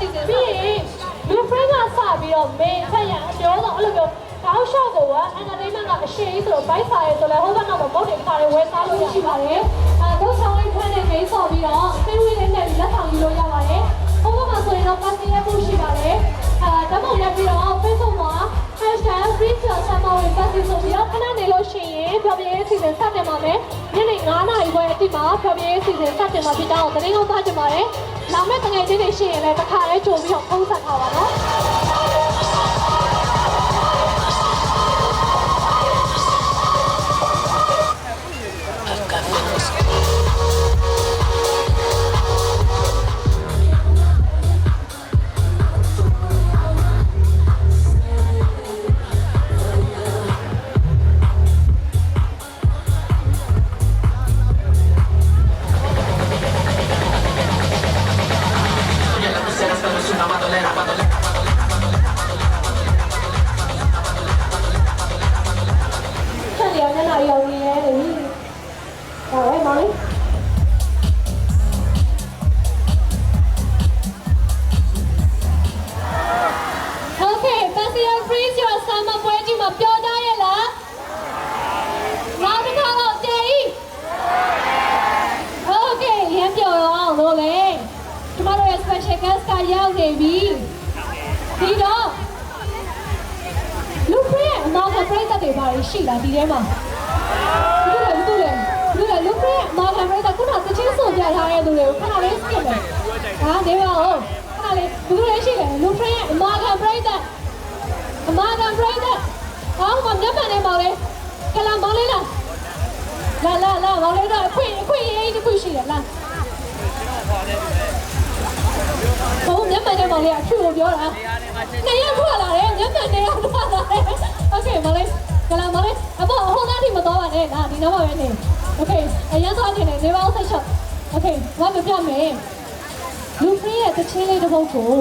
စီစဉ်ပြီးလူ friend ကစပြီးတော့မင်းချက်ရအပြောတော့အဲ့လိုမျိုးတောက်လျှောက်ကိုက entertainment ကအရှိန်ဆိုတော့ဘိုက်စာရဲဆိုလဲဟိုဘက်နောက်မှာမုတ်တွေခါတွေဝယ်စားလို့ရှိပါတယ်တို့ဆောင်လေးထွန်းနေပြီးဆော်ပြီးတော့ဖေးဝေးလေးနဲ့လက်ဆောင်ယူလို့ရပါတယ်ဟိုဘက်မှာဆိုရင်တော့ party ရဖို့ရှိပါတယ်ဓာတ်ပုံရိုက်ပြီးတော့ Facebook မှာ #freestylesamaway party ဆိုပြီးတော့ခဏနေလို့ရှိရင်ဖျော်ဖြေရေးအစီအစဉ်စတင်ပါမယ်ညနေ9:00နာရီခွဲအထိမှာဖျော်ဖြေရေးအစီအစဉ်စတင်မှာဖြစ်တော့သတင်းကောင်းပါကြပါမယ်နောက်မဲ့တကယ်ချင်းတွေရှိရင်လည်းတစ်ခါလေးကြိုပြီးတော့ဖုန်းဆက်ထားပါနော် ရောက်နေပြီဒီတော့လူဖရက်အမောင်ကပြိတ္တတွေပါရှိလားဒီထဲမှာလူဖရက်အမောင်ကပြိတ္တခုနကချင်းစုံပြထားတဲ့သူတွေကိုခဏလေး skip မယ်ဟာနေပါဦးခဏလေးဘယ်လိုလဲရှိလဲလူဖရက်အမောင်ကပြိတ္တဟောမမျက်မှန်နေပါလေကလာမောင်လေးလားလာမောင်လေးတော့အခွင့်ရေးတစ်ခုရှိတယ်လားဟိုမျက်မှန်နဲ့မောင်လေးအထူကိုပြောတာနေရထွက်လာတယ်မျက်မှန်နဲ့ထွက်လာတယ်โอเคမောင်လေးကလာမောင်လေးအပေါ်ဟိုသားထိမတော်ပါနဲ့လာဒီနောက်ပါပဲနေโอเคအရင်သွားနေတယ်နေပါဦးစိတ်ချโอเคဘာမပြမယ်လူဖရီးရဲ့တချင်းလေးတစ်ပုဒ်ကို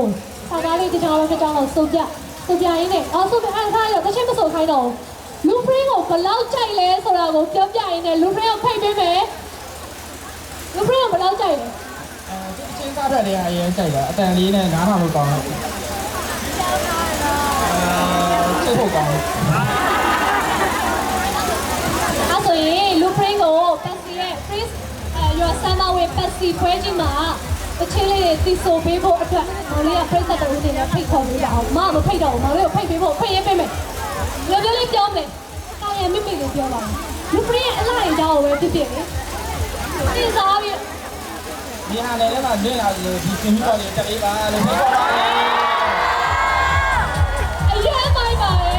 စာသားလေးတစ်ကြောင်းတော့စုပ်ပြရင်းနဲ့စုပ်ပြအားထားရတချင်းမစုပ်ခိုင်းတော့လူဖရီးကိုဘလောက်ကြိုက်လဲဆိုတာကိုပြောပြရင်းနဲ့လူဖရီးကိုဖိတ်ပေးမယ်လူဖရီးကိုဘလောက်ကြိုက်လဲချင်းကားဖက်တွေအရင်ကြိုက်တာအတန်လေးနဲ့နားထောင်လို့ကောင်းတယ်စိတ်ဖို့ကောင်းတယ်အဲ့ဆိုရင်လူဖရင်းကိုပတ်စီရဲ့ Freeze your summer with ပတ်စီဖွဲကြီးမှာတချင်းလေးတွေတီဆိုပေးဖို့အတွက်မောင်လေးကပြိတ္တတူနေနဲ့ဖိတ်ခေါ်ပေးပါအောင်မဖိတ်တော့မောင်လေးကိုဖိတ်ပေးဖို့ဖိတ်ရေးပေးမယ်လွယ်လွယ်လေးပြောမယ်တာရမိမိလေးပြောပါလူဖရင်းရဲ့အလားအကြောင်းကိုပဲဖြစ်ဖြစ်လေသိစားပြီးဒီဟာလည်းလည်းမလွင့်လာလို့ဒီသင်္ဘောလေးတက်လေးပါလို့ပြောပါမယ်အရင်မိုက်ပါလေ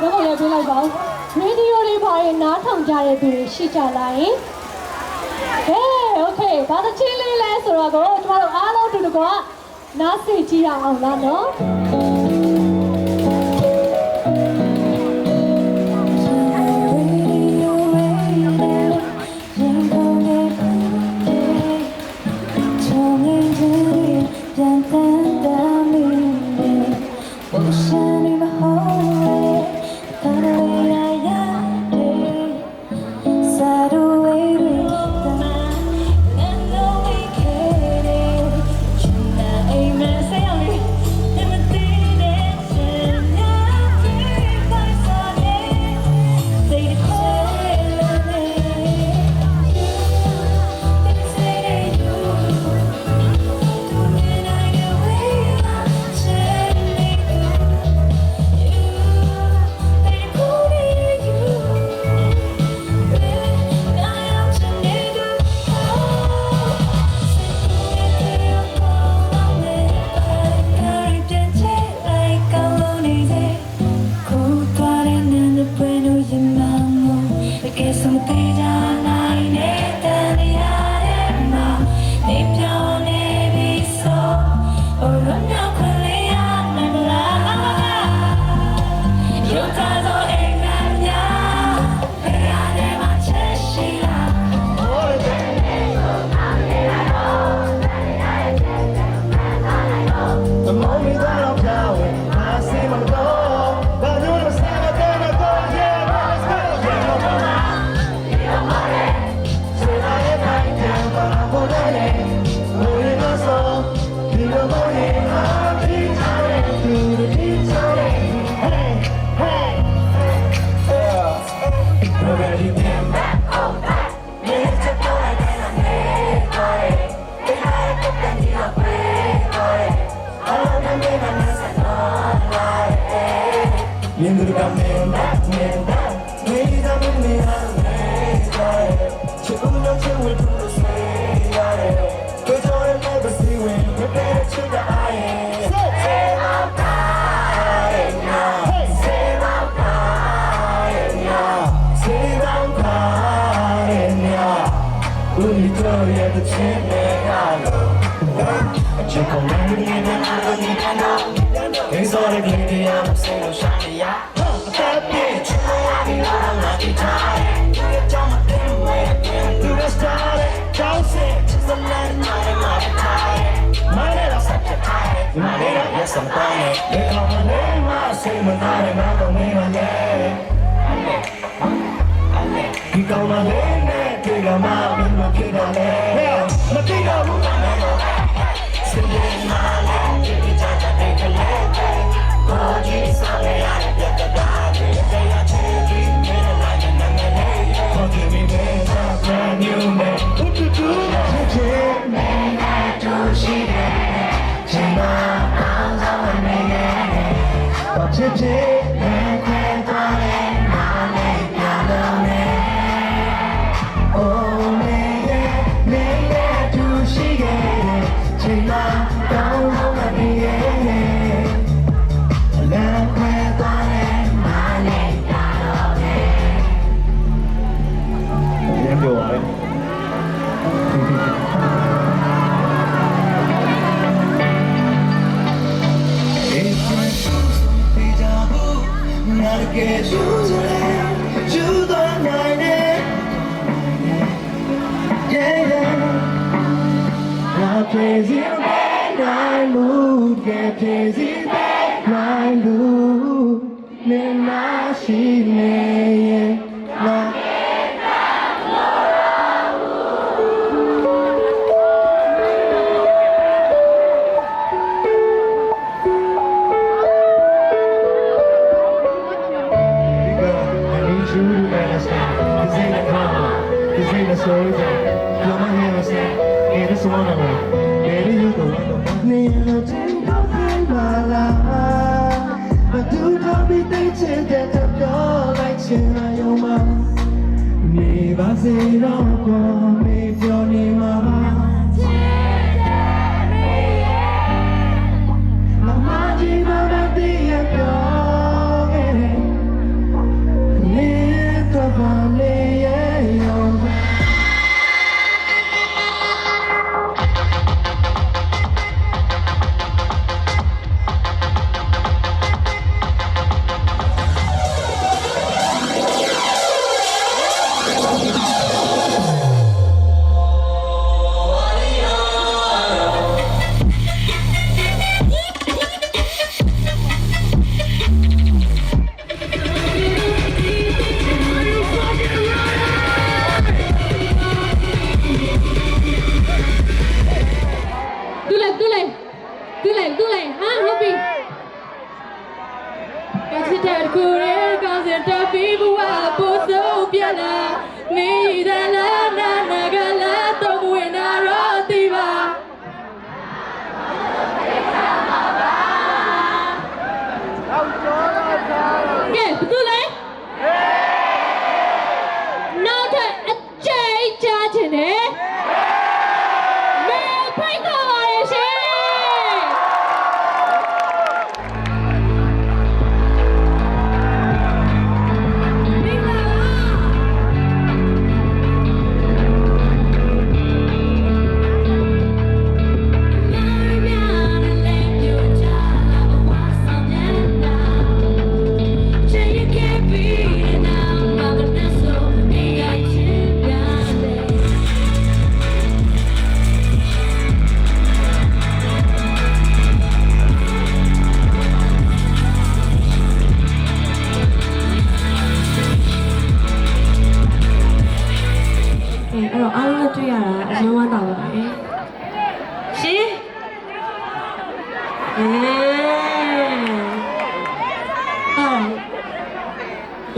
တော့လည်းပြလိုက်ပါရေဒီယိုလေးပါရင်နားထောင်ကြတဲ့သူတွေရှိကြလားယင်โอเคဘာသချင်းလေးလဲဆိုတော့ကိုကျမတို့အားလုံးတူတကွာနားစိတ်ကြည့်ရအောင်လားနော်Say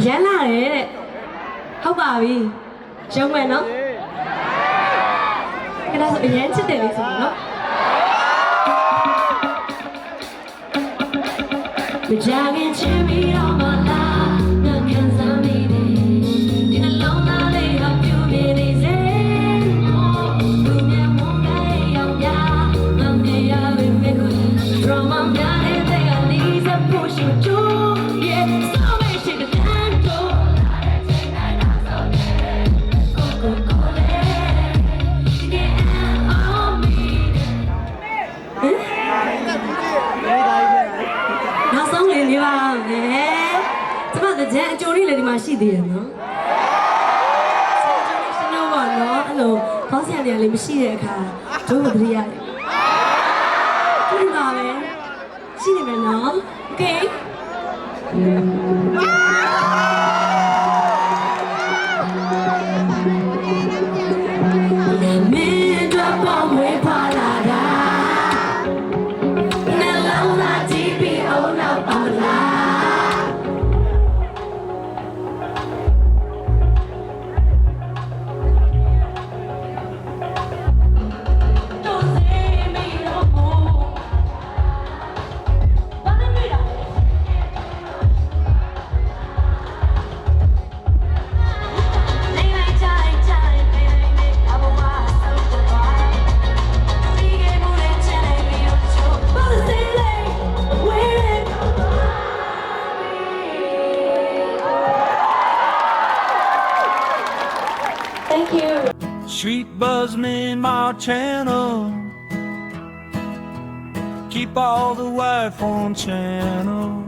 ရမ်းလာတယ်တဲ့ဟုတ်ပါပြီရုံးမယ်နော်အဲ့ဒါဆိုအရင်ချစ်တယ်လေးဆိုနော် Bejagan chimney on my life, no canzamide. Dina longa lay up you easy. Dunya munga yau ya, mamne ya me from my mind they are these a push you to. Yeah, so much shit to tango. Go. Yeah, on me. နောက်ဆုံးလေးလေးပါမယ်ကျမတို့ကြံအကျိုးလေးလည်းဒီမှာရှိသေးတယ်နော်ရှင်တို့ပါနော်အဲ့လိုခေါင်းဆရာတွေကလည်းမရှိတဲ့အခါတို့မတရိရတယ်ဒီမှာပဲရှိနေမယ်နော်โอเคမင်းတို့ပေါ်ဝေးပါလာတာ Thank you. Sweet buzzman, my channel. Keep all the wife on channel.